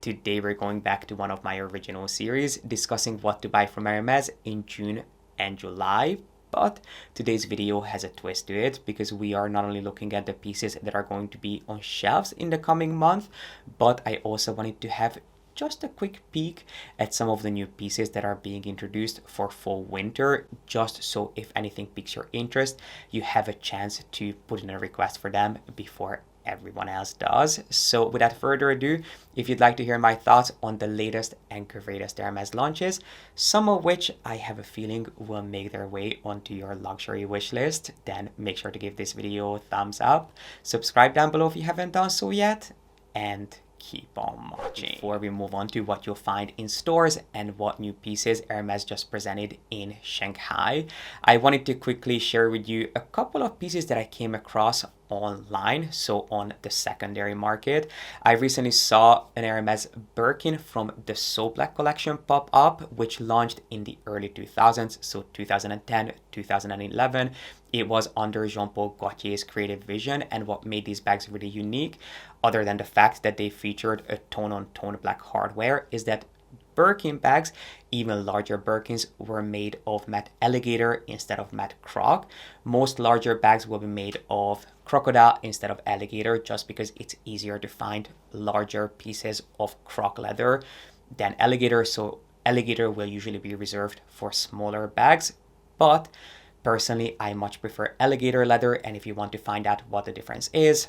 Today we're going back to one of my original series discussing what to buy from Hermes in June and July. But today's video has a twist to it because we are not only looking at the pieces that are going to be on shelves in the coming month, but I also wanted to have just a quick peek at some of the new pieces that are being introduced for fall winter, just so if anything piques your interest, you have a chance to put in a request for them before everyone else does. So without further ado, if you'd like to hear my thoughts on the latest and greatest Hermes launches, some of which I have a feeling will make their way onto your luxury wish list, then make sure to give this video a thumbs up, subscribe down below if you haven't done so yet, and keep on watching. Before we move on to what you'll find in stores and what new pieces Hermes just presented in Shanghai, I wanted to quickly share with you a couple of pieces that I came across online, so on the secondary market. I recently saw an Hermes Birkin from the So Black collection pop up, which launched in the early 2000s, so 2010, 2011. It was under Jean-Paul Gaultier's creative vision, and what made these bags really unique, other than the fact that they featured a tone-on-tone black hardware, is that Birkin bags, even larger Birkins, were made of matte alligator instead of matte croc. Most larger bags will be made of crocodile instead of alligator, just because it's easier to find larger pieces of croc leather than alligator. So alligator will usually be reserved for smaller bags, but personally, I much prefer alligator leather. And if you want to find out what the difference is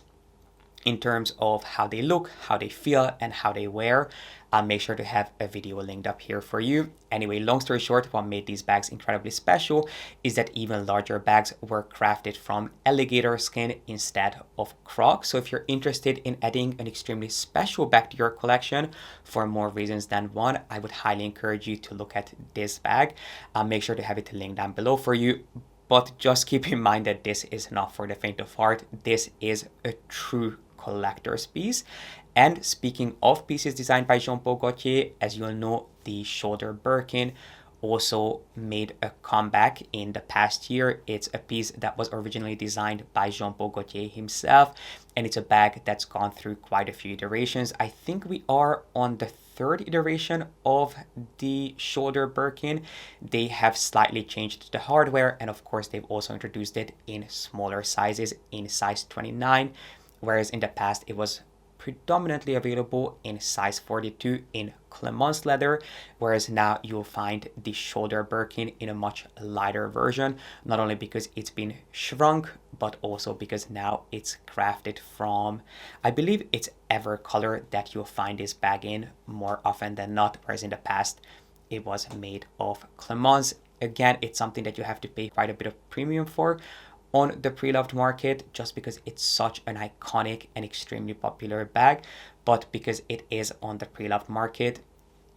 in terms of how they look, how they feel, and how they wear, I'll make sure to have a video linked up here for you. Anyway, long story short, what made these bags incredibly special is that even larger bags were crafted from alligator skin instead of croc. So if you're interested in adding an extremely special bag to your collection for more reasons than one, I would highly encourage you to look at this bag. I'll make sure to have it linked down below for you. But just keep in mind that this is not for the faint of heart. This is a true collector's piece. And speaking of pieces designed by Jean-Paul Gaultier, as you'll know, the shoulder Birkin also made a comeback in the past year. It's a piece that was originally designed by Jean-Paul Gaultier himself, and it's a bag that's gone through quite a few iterations. I think we are on the third iteration of the shoulder Birkin. They have slightly changed the hardware, and of course they've also introduced it in smaller sizes, in size 29, whereas in the past it was predominantly available in size 42 in Clemence leather, whereas now you'll find the shoulder Birkin in a much lighter version, not only because it's been shrunk, but also because now it's crafted from, I believe it's Ever color that you'll find this bag in more often than not, whereas in the past it was made of Clemence. Again, it's something that you have to pay quite a bit of premium for on the pre-loved market, just because it's such an iconic and extremely popular bag. But because it is on the pre-loved market,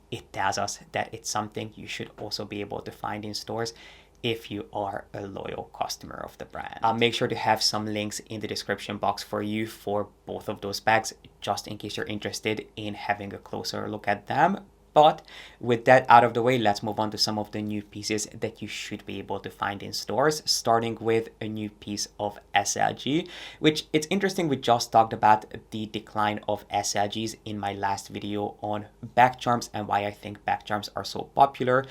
it tells us that it's something you should also be able to find in stores if you are a loyal customer of the brand. I'll make sure to have some links in the description box for you for both of those bags, just in case you're interested in having a closer look at them. But with that out of the way, let's move on to some of the new pieces that you should be able to find in stores, starting with a new piece of SLG, which it's interesting. We just talked about the decline of SLGs in my last video on back charms and why I think back charms are so popular.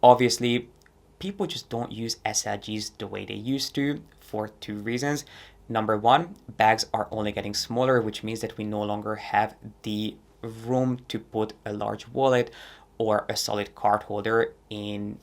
Obviously, people just don't use SLGs the way they used to for two reasons. Number one, bags are only getting smaller, which means that we no longer have the room to put a large wallet or a solid card holder in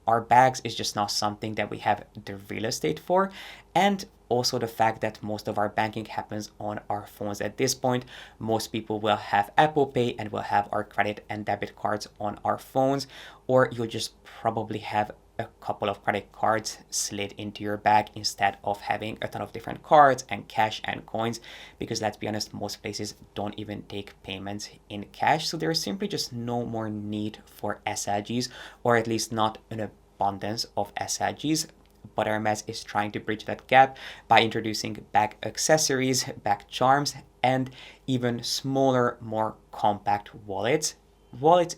our bags. Is just not something that we have the real estate for. And also the fact that most of our banking happens on our phones at this point. Most people will have Apple Pay and will have our credit and debit cards on our phones, or you'll just probably have a couple of credit cards slid into your bag instead of having a ton of different cards and cash and coins, because let's be honest, most places don't even take payments in cash. So there's simply just no more need for SLGs, or at least not an abundance of SLGs. But Hermes is trying to bridge that gap by introducing bag accessories, bag charms, and even smaller, more compact wallets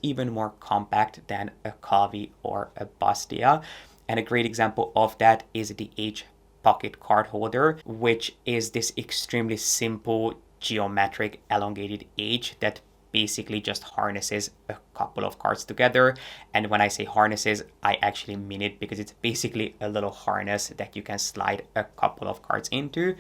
even more compact than a Cavi or a Bastia. And a great example of that is the H pocket card holder, which is this extremely simple geometric elongated H that basically just harnesses a couple of cards together. And when I say harnesses, I actually mean it, because it's basically a little harness that you can slide a couple of cards into.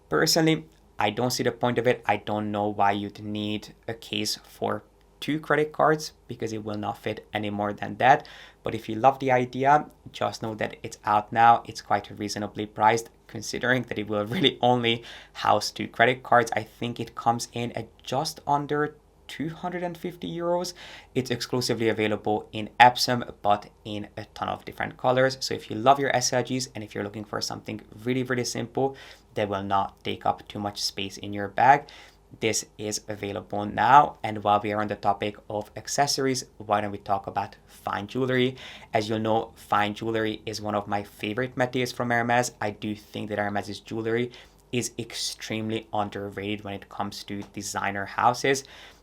Personally, I don't see the point of it. I don't know why you'd need a case for 2 credit cards, because it will not fit any more than that. But if you love the idea, just know that it's out now. It's quite reasonably priced, considering that it will really only house 2 credit cards. I think it comes in at just under 250 euros. It's exclusively available in Epsom, but in a ton of different colors. So if you love your SLGs and if you're looking for something really, really simple that will not take up too much space in your bag, this is available now. And while we are on the topic of accessories, why don't we talk about fine jewelry? As you'll know, fine jewelry is one of my favorite métiers from Hermes. I do think that Hermes's jewelry is extremely underrated when it comes to designer houses.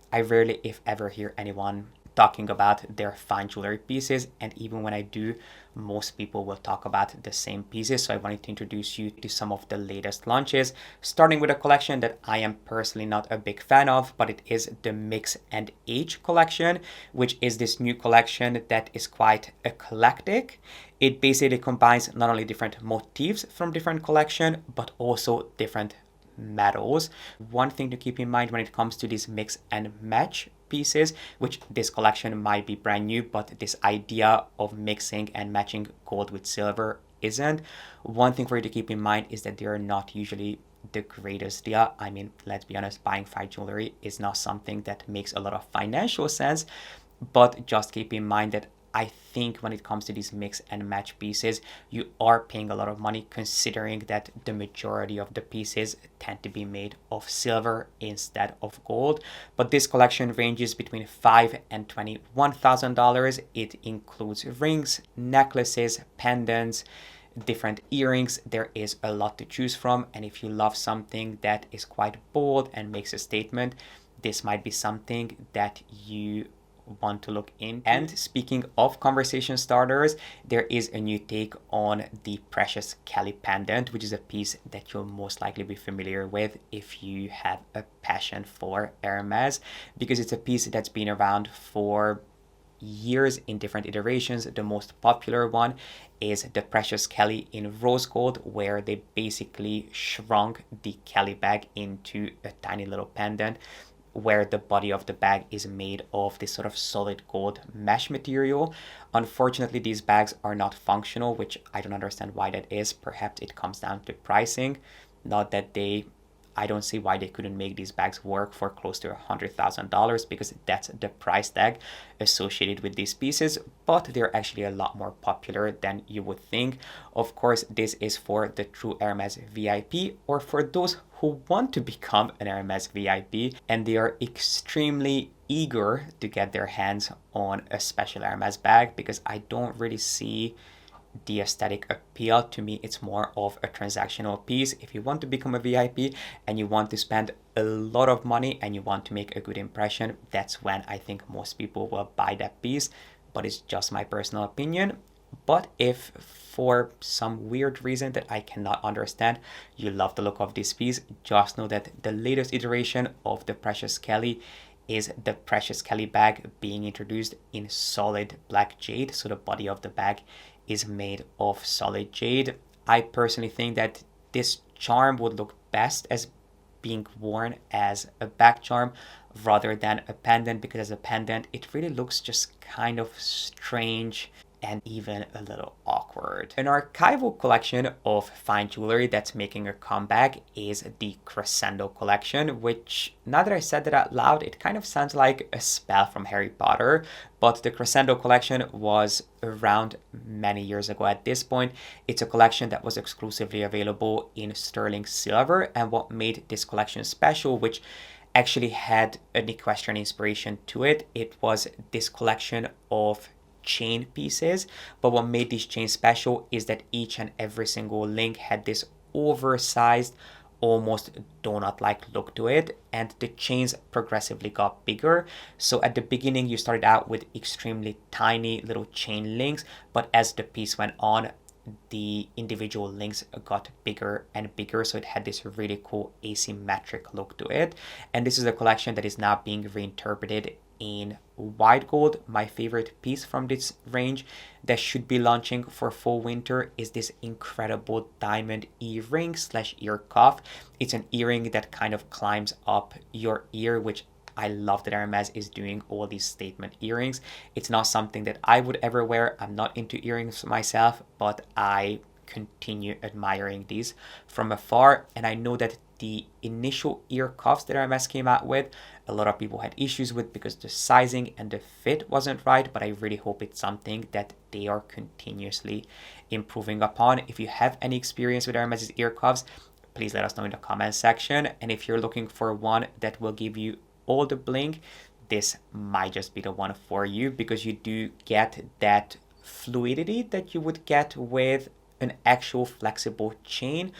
I rarely, if ever, hear anyone talking about their fine jewelry pieces, and even when I do, most people will talk about the same pieces. So I wanted to introduce you to some of the latest launches, starting with a collection that I am personally not a big fan of, but it is the Mix and Age collection, which is this new collection that is quite eclectic. It basically combines not only different motifs from different collection, but also different metals. One thing to keep in mind when it comes to these mix and match pieces, which this collection might be brand new, but this idea of mixing and matching gold with silver isn't. One thing for you to keep in mind is that they are not usually the greatest deal. I mean, let's be honest, buying fine jewelry is not something that makes a lot of financial sense, but just keep in mind that I think when it comes to these mix and match pieces, you are paying a lot of money, considering that the majority of the pieces tend to be made of silver instead of gold. But this collection ranges between $5,000 and $21,000. It includes rings, necklaces, pendants, different earrings. There is a lot to choose from, and if you love something that is quite bold and makes a statement, this might be something that you want to look in. And speaking of conversation starters, there is a new take on the Precious Kelly pendant, which is a piece that you'll most likely be familiar with if you have a passion for Hermes, because it's a piece that's been around for years in different iterations. The most popular one is the Precious Kelly in rose gold, where they basically shrunk the Kelly bag into a tiny little pendant, where the body of the bag is made of this sort of solid gold mesh material. Unfortunately, these bags are not functional, which I don't understand why that is. Perhaps it comes down to pricing. Not that I don't see why they couldn't make these bags work for close to $100,000, because that's the price tag associated with these pieces, but they're actually a lot more popular than you would think. Of course, this is for the true Hermes VIP, or for those who want to become an Hermes VIP, and they are extremely eager to get their hands on a special Hermes bag, because I don't really see the aesthetic appeal. To me, it's more of a transactional piece. If you want to become a VIP and you want to spend a lot of money and you want to make a good impression, that's when I think most people will buy that piece, but it's just my personal opinion. But if for some weird reason that I cannot understand, you love the look of this piece, just know that the latest iteration of the Precious Kelly is the Precious Kelly bag being introduced in solid black jade. So the body of the bag is made of solid jade. I personally think that this charm would look best as being worn as a back charm rather than a pendant, because as a pendant it really looks just kind of strange and even a little awkward. An archival collection of fine jewelry that's making a comeback is the Crescendo collection, which, now that I said that out loud, it kind of sounds like a spell from Harry Potter, but the Crescendo collection was around many years ago at this point. It's a collection that was exclusively available in sterling silver, and what made this collection special, which actually had an equestrian inspiration to it, it was this collection of chain pieces. But what made these chains special is that each and every single link had this oversized, almost donut-like look to it, and the chains progressively got bigger. So at the beginning you started out with extremely tiny little chain links, but as the piece went on, the individual links got bigger and bigger, so it had this really cool asymmetric look to it. And this is a collection that is now being reinterpreted in white gold. My favorite piece from this range that should be launching for fall winter is this incredible diamond earring slash ear cuff. It's an earring that kind of climbs up your ear, which I love that Hermes is doing all these statement earrings. It's not something that I would ever wear. I'm not into earrings myself, but I continue admiring these from afar. And I know that the initial ear cuffs that Hermes came out with, a lot of people had issues with because the sizing and the fit wasn't right, but I really hope it's something that they are continuously improving upon. If you have any experience with Hermes' ear cuffs, please let us know in the comment section. And if you're looking for one that will give you all the bling, this might just be the one for you, because you do get that fluidity that you would get with an actual flexible chain,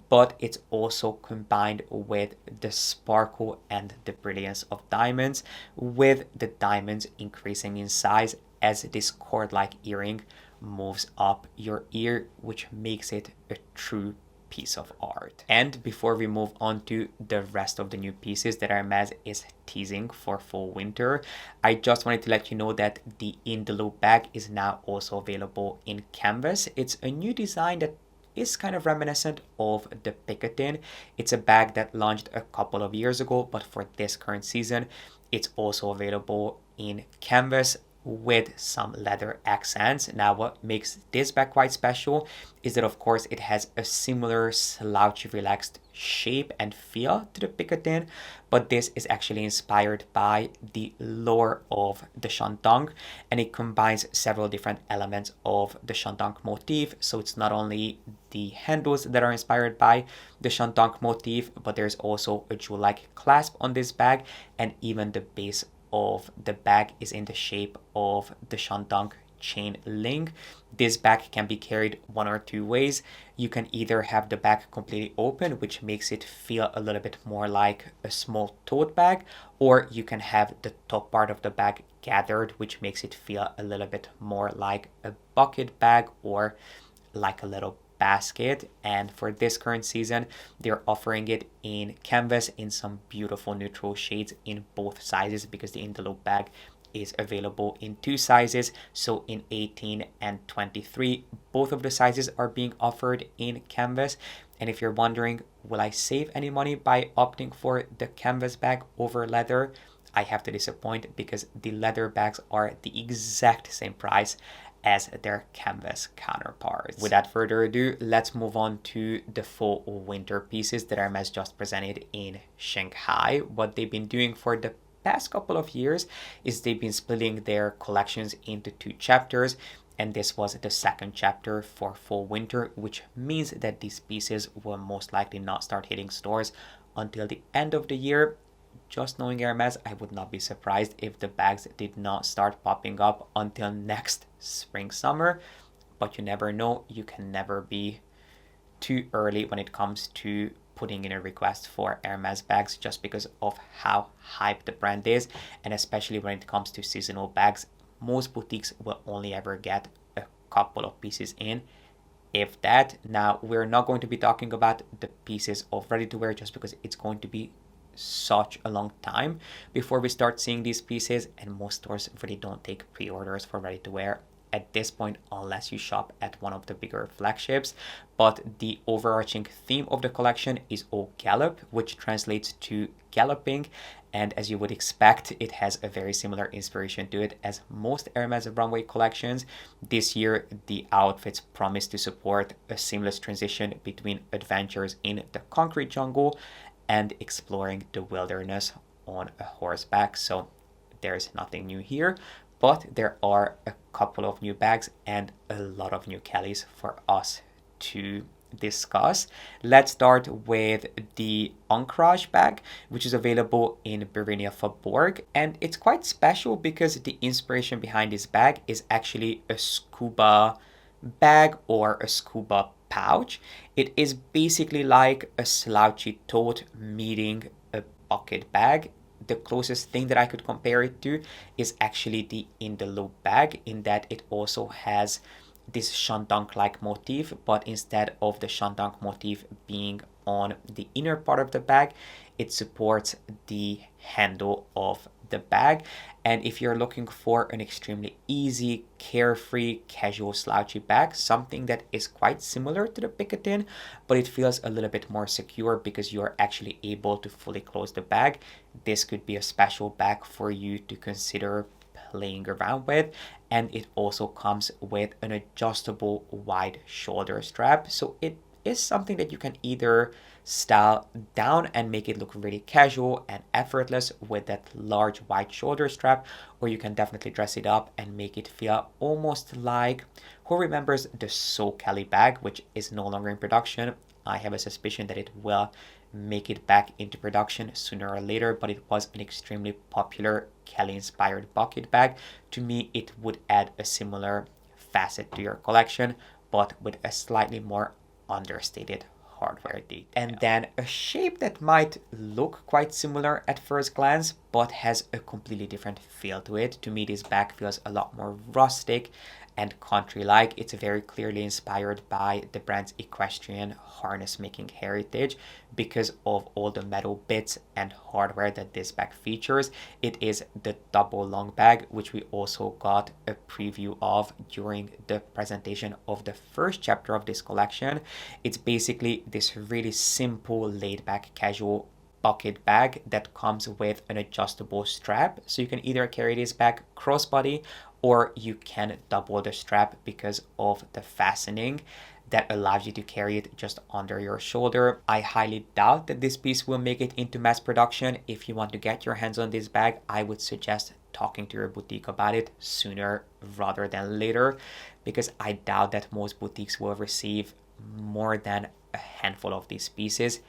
but it's also combined with the sparkle and the brilliance of diamonds, with the diamonds increasing in size as this cord-like earring moves up your ear, which makes it a true piece of art. And before we move on to the rest of the new pieces that Hermes is teasing for fall winter, I just wanted to let you know that the In the Loop bag is now also available in canvas. It's a new design that is kind of reminiscent of the Picotin. It's a bag that launched a couple of years ago, but for this current season, it's also available in canvas with some leather accents. Now, what makes this bag quite special is that, of course, it has a similar slouchy, relaxed shape and feel to the Picotin, but this is actually inspired by the lore of the Shantung, and it combines several different elements of the Shantung motif. So it's not only the handles that are inspired by the Shantung motif, but there's also a jewel-like clasp on this bag, and even the base of the bag is in the shape of the Shantung chain link. This bag can be carried one or two ways. You can either have the bag completely open, which makes it feel a little bit more like a small tote bag, or you can have the top part of the bag gathered, which makes it feel a little bit more like a bucket bag or like a little basket. And for this current season, they're offering it in canvas in some beautiful neutral shades in both sizes, because the In the Loop bag is available in two sizes, so in 18 and 23. Both of the sizes are being offered in canvas. And if you're wondering, will I save any money by opting for the canvas bag over leather, I have to disappoint, because the leather bags are the exact same price as their canvas counterparts. Without further ado, let's move on to the fall winter pieces that Hermes just presented in Shanghai. What they've been doing for the past couple of years is they've been splitting their collections into two chapters, and this was the second chapter for fall winter, which means that these pieces will most likely not start hitting stores until the end of the year. Just knowing Hermes, I would not be surprised if the bags did not start popping up until next spring, summer. But you never know. You can never be too early when it comes to putting in a request for Hermes bags, just because of how hyped the brand is. And especially when it comes to seasonal bags, most boutiques will only ever get a couple of pieces in, if that. Now, we're not going to be talking about the pieces of ready to wear, just because it's going to be such a long time before we start seeing these pieces, and most stores really don't take pre-orders for ready to wear at this point unless you shop at one of the bigger flagships. But the overarching theme of the collection is Au Galop, which translates to galloping, and as you would expect, it has a very similar inspiration to it as most Hermes runway collections. This year, the outfits promise to support a seamless transition between adventures in the concrete jungle and exploring the wilderness on a horseback. So there's nothing new here, but there are a couple of new bags and a lot of new Kellys for us to discuss. Let's start with the Ancrage bag, which is available in Berinia Faubourg, and it's quite special because the inspiration behind this bag is actually a scuba bag or a scuba pouch. It is basically like a slouchy tote meeting a bucket bag. The closest thing that I could compare it to is actually the In the Loop bag, in that it also has this shantung-like motif, but instead of the shantung motif being on the inner part of the bag, it supports the handle of the bag. And if you're looking for an extremely easy, carefree, casual slouchy bag, something that is quite similar to the Picotin, but it feels a little bit more secure because you are actually able to fully close the bag, this could be a special bag for you to consider playing around with. And it also comes with an adjustable wide shoulder strap, so it is something that you can either style down and make it look really casual and effortless with that large wide shoulder strap, or you can definitely dress it up and make it feel almost like, who remembers the So Kelly bag, which is no longer in production? I have a suspicion that it will make it back into production sooner or later, but it was an extremely popular Kelly inspired bucket bag. To me, it would add a similar facet to your collection, but with a slightly more understated hardware detail. And then a shape that might look quite similar at first glance, but has a completely different feel to it. To me, this bag feels a lot more rustic and country-like. It's very clearly inspired by the brand's equestrian harness making heritage because of all the metal bits and hardware that this bag features. It is the double long bag, which we also got a preview of during the presentation of the first chapter of this collection. It's basically this really simple, laid-back, casual bucket bag that comes with an adjustable strap, so you can either carry this bag crossbody or you can double the strap because of the fastening that allows you to carry it just under your shoulder. I highly doubt that this piece will make it into mass production. If you want to get your hands on this bag, I would suggest talking to your boutique about it sooner rather than later, because I doubt that most boutiques will receive more than a handful of these pieces,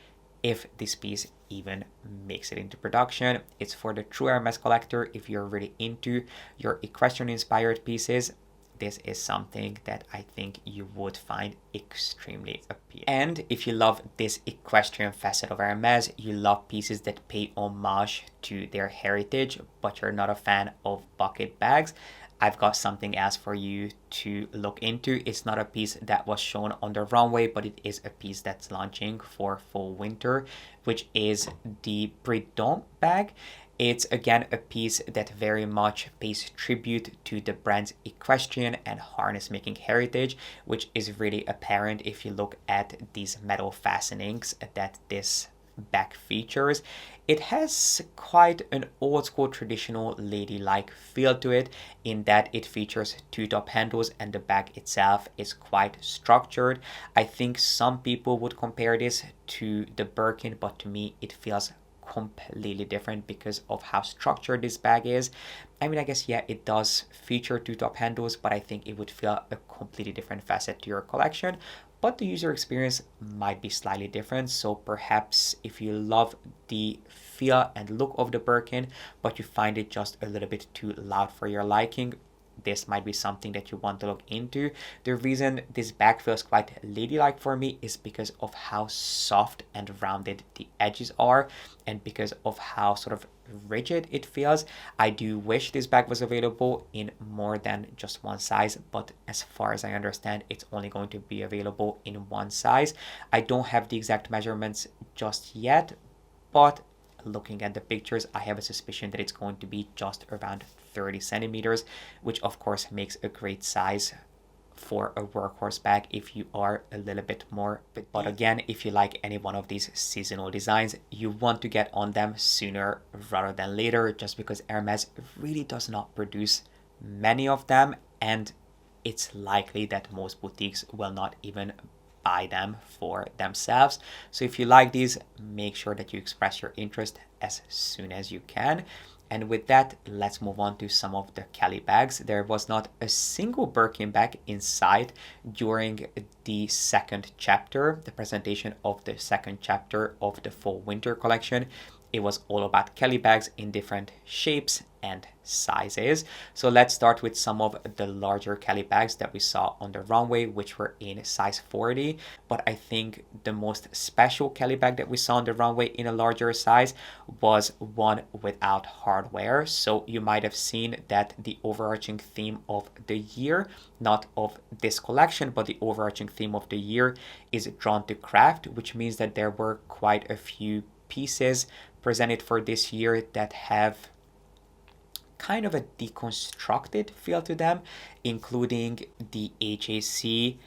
if this piece even makes it into production. It's for the true Hermes collector. If you're really into your equestrian inspired pieces, this is something that I think you would find extremely appealing. And if you love this equestrian facet of Hermes, you love pieces that pay homage to their heritage, but you're not a fan of bucket bags, I've got something else for you to look into. It's not a piece that was shown on the runway, but it is a piece that's launching for fall winter, which is the Bridon bag. It's again a piece that very much pays tribute to the brand's equestrian and harness making heritage, which is really apparent if you look at these metal fastenings that this bag features. It has quite an old school traditional ladylike feel to it, in that it features two top handles and the bag itself is quite structured. I think some people would compare this to the Birkin, but to me it feels completely different because of how structured this bag is. I mean, I guess, yeah, it does feature two top handles, but I think it would feel a completely different facet to your collection. But the user experience might be slightly different. So perhaps if you love the feel and look of the Birkin, but you find it just a little bit too loud for your liking, this might be something that you want to look into. The reason this bag feels quite ladylike for me is because of how soft and rounded the edges are, and because of how sort of rigid it feels. I do wish this bag was available in more than just one size, but as far as I understand, it's only going to be available in one size. I don't have the exact measurements just yet, but looking at the pictures, I have a suspicion that it's going to be just around 30 centimeters, which of course makes a great size for a workhorse bag if you are a little bit more. But again, if you like any one of these seasonal designs, you want to get on them sooner rather than later, just because Hermes really does not produce many of them, and it's likely that most boutiques will not even buy them for themselves. So if you like these, make sure that you express your interest as soon as you can. And with that, let's move on to some of the Kelly bags. There was not a single Birkin bag in sight during the second chapter, the presentation of the second chapter of the fall winter collection. it was all about Kelly bags in different shapes and sizes. So let's start with some of the larger Kelly bags that we saw on the runway, which were in size 40. But I think the most special Kelly bag that we saw on the runway in a larger size was one without hardware. So you might have seen that the overarching theme of the year, not of this collection, but the overarching theme of the year is drawn to craft, which means that there were quite a few pieces presented for this year that have kind of a deconstructed feel to them, including the HAC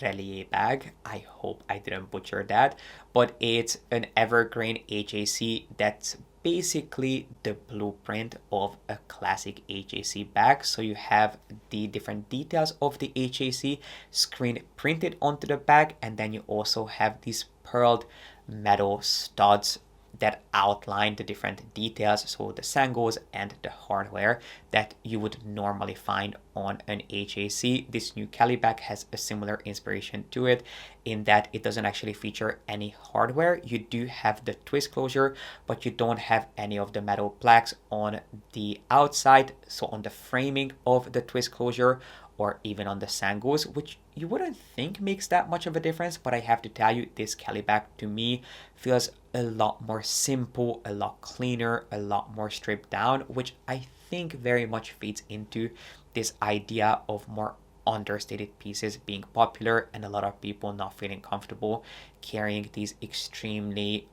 relier bag. I hope I didn't butcher that, but it's an evergreen HAC that's basically the blueprint of a classic HAC bag. So you have the different details of the HAC screen printed onto the bag, and then you also have these pearled metal studs that outline the different details, so the sangles and the hardware that you would normally find on an HAC. This new Kelly bag has a similar inspiration to it in that it doesn't actually feature any hardware. You do have the twist closure, but you don't have any of the metal plaques on the outside, so on the framing of the twist closure or even on the sangles, which you wouldn't think makes that much of a difference, but I have to tell you, this Kelly bag to me feels a lot more simple, a lot cleaner, a lot more stripped down, which I think very much feeds into this idea of more understated pieces being popular and a lot of people not feeling comfortable carrying these extremely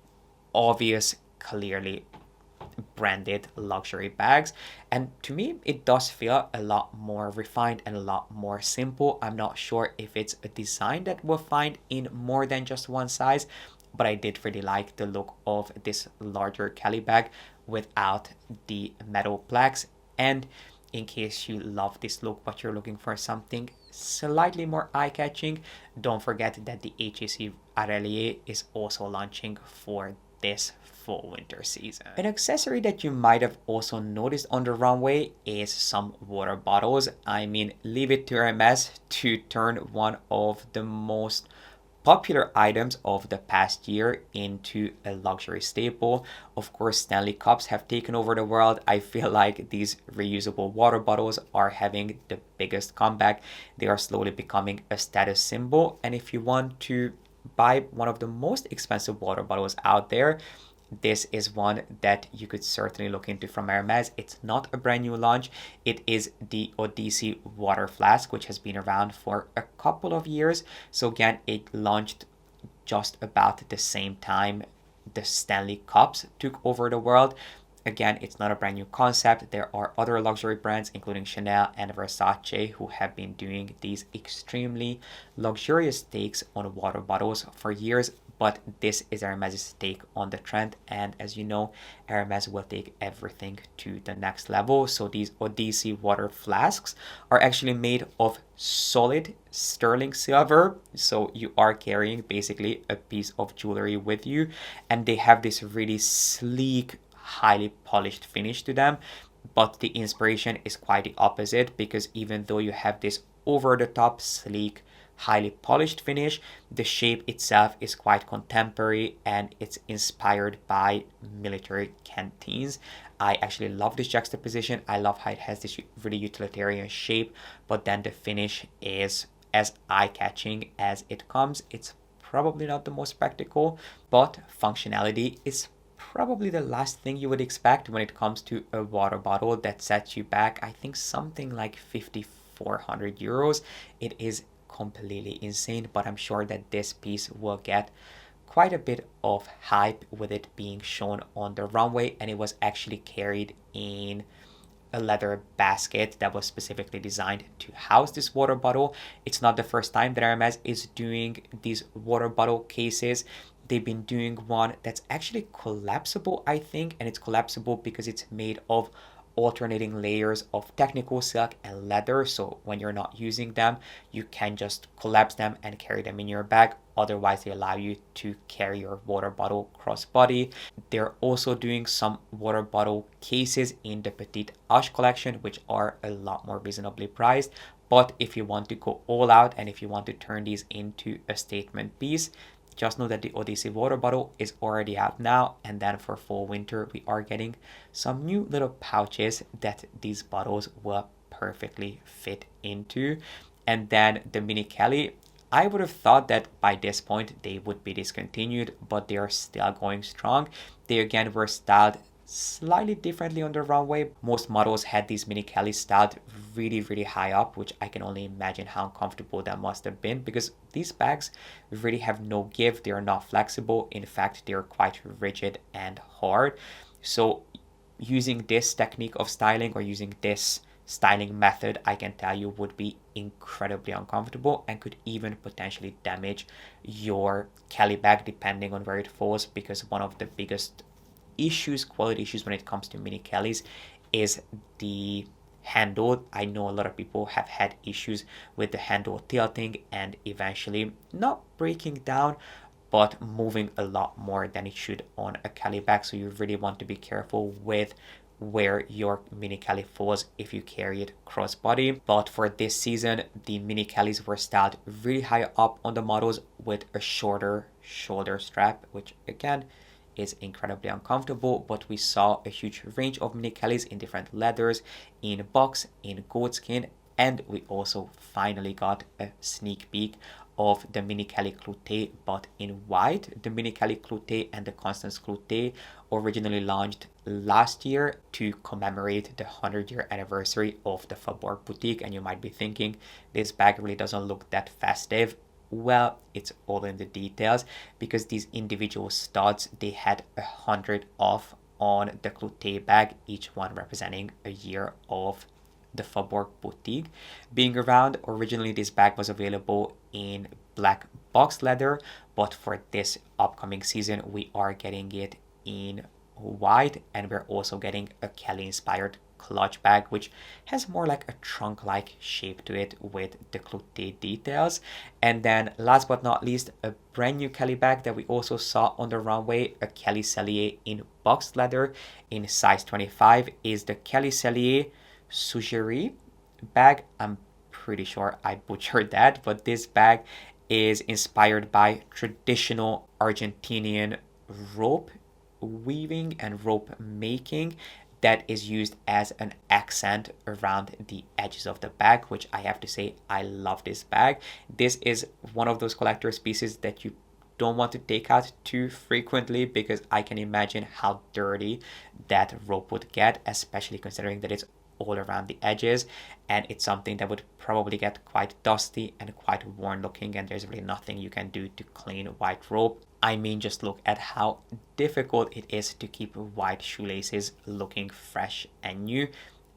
obvious, clearly branded luxury bags. And to me, it does feel a lot more refined and a lot more simple. I'm not sure if it's a design that we'll find in more than just one size, but I did really like the look of this larger Kelly bag without the metal plaques. And in case you love this look but you're looking for something slightly more eye-catching, don't forget that the HAC Relier is also launching for this fall winter season. An accessory that you might have also noticed on the runway is some water bottles. I mean, leave it to Hermes to turn one of the most popular items of the past year into a luxury staple. Of course, Stanley cups have taken over the world. I feel like these reusable water bottles are having the biggest comeback. They are slowly becoming a status symbol. And if you want to buy one of the most expensive water bottles out there, this is one that you could certainly look into from Hermes. It's not a brand new launch. It is the Odyssey water flask, which has been around for a couple of years. So again, it launched just about the same time the Stanley cups took over the world. Again, it's not a brand new concept. There are other luxury brands, including Chanel and Versace, who have been doing these extremely luxurious takes on water bottles for years. But this is Hermes' take on the trend, and as you know, Hermes will take everything to the next level. So these Odyssey water flasks are actually made of solid sterling silver, so you are carrying basically a piece of jewelry with you, and they have this really sleek, highly polished finish to them. But the inspiration is quite the opposite, because even though you have this over-the-top, sleek, highly polished finish, the shape itself is quite contemporary and it's inspired by military canteens. I actually love this juxtaposition. I love how it has this really utilitarian shape, but then the finish is as eye-catching as it comes. It's probably not the most practical, but functionality is probably the last thing you would expect when it comes to a water bottle that sets you back, I think, something like 5,400 euros. It is completely insane, but I'm sure that this piece will get quite a bit of hype with it being shown on the runway, and it was actually carried in a leather basket that was specifically designed to house this water bottle. It's not the first time that Hermes is doing these water bottle cases. They've been doing one that's actually collapsible, I think, and it's collapsible because it's made of alternating layers of technical silk and leather, so when you're not using them, you can just collapse them and carry them in your bag. Otherwise, they allow you to carry your water bottle crossbody. They're also doing some water bottle cases in the Petite Hush collection, which are a lot more reasonably priced. But if you want to go all out and if you want to turn these into a statement piece, just know that the Odyssey water bottle is already out now, and then for fall winter we are getting some new little pouches that these bottles will perfectly fit into. And then the Mini Kelly, I would have thought that by this point they would be discontinued, but they are still going strong. They again were styled slightly differently on the runway. Most models had these Mini Kelly styled really high up, which I can only imagine how uncomfortable that must have been, because these bags really have no give. They are not flexible. In fact, they are quite rigid and hard. So using this technique of styling, or using this styling method, I can tell you would be incredibly uncomfortable and could even potentially damage your Kelly bag depending on where it falls, because one of the biggest quality issues when it comes to Mini Kellys is the handle. I know a lot of people have had issues with the handle tilting and eventually not breaking down, but moving a lot more than it should on a Kelly bag. So you really want to be careful with where your Mini Kelly falls if you carry it crossbody. But for this season, the Mini Kellys were styled really high up on the models with a shorter shoulder strap, which again is incredibly uncomfortable. But we saw a huge range of Mini Kellys in different leathers, in box, in goatskin, and we also finally got a sneak peek of the Mini Kelly Cloute, but in white. The Mini Kelly Cloute and the Constance Cloute originally launched last year to commemorate the 100-year anniversary of the Faubourg boutique, and you might be thinking, this bag really doesn't look that festive. Well, it's all in the details, because these individual studs, they had 100 off on the Cloute bag, each one representing a year of the Faubourg boutique being around. Originally, this bag was available in black box leather, but for this upcoming season, we are getting it in white, and we're also getting a Kelly inspired clutch bag, which has more like a trunk like shape to it with the Cloute details. And then last but not least, a brand new Kelly bag that we also saw on the runway, a Kelly Cellier in boxed leather in size 25, is the Kelly Cellier Sogueria bag. I'm pretty sure I butchered that, but this bag is inspired by traditional Argentinian rope weaving and rope making that is used as an accent around the edges of the bag, which I have to say, I love this bag. This is one of those collector's pieces that you don't want to take out too frequently, because I can imagine how dirty that rope would get, especially considering that it's all around the edges, and it's something that would probably get quite dusty and quite worn looking, and there's really nothing you can do to clean white rope. I mean, just look at how difficult it is to keep white shoelaces looking fresh and new.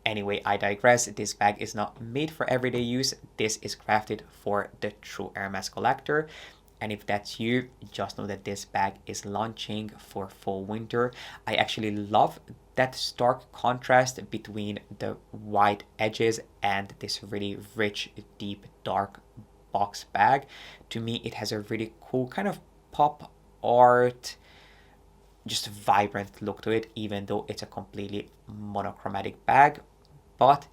Anyway, I digress. This bag is not made for everyday use. This is crafted for the true Hermes collector. And if that's you, just know that this bag is launching for fall winter. I actually love that stark contrast between the white edges and this really rich, deep, dark box bag. To me, it has a really cool kind of pop art, just vibrant look to it, even though it's a completely monochromatic bag. But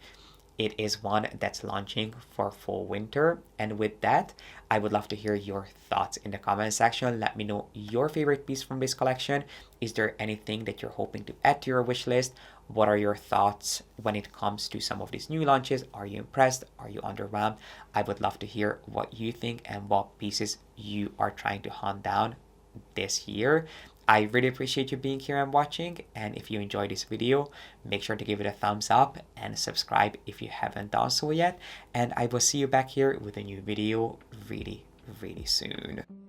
it is one that's launching for fall winter. And with that, I would love to hear your thoughts in the comment section. Let me know your favorite piece from this collection. Is there anything that you're hoping to add to your wish list? What are your thoughts when it comes to some of these new launches? Are you impressed? Are you underwhelmed? I would love to hear what you think and what pieces you are trying to hunt down this year. I really appreciate you being here and watching, and if you enjoyed this video, make sure to give it a thumbs up and subscribe if you haven't done so yet, and I will see you back here with a new video really soon.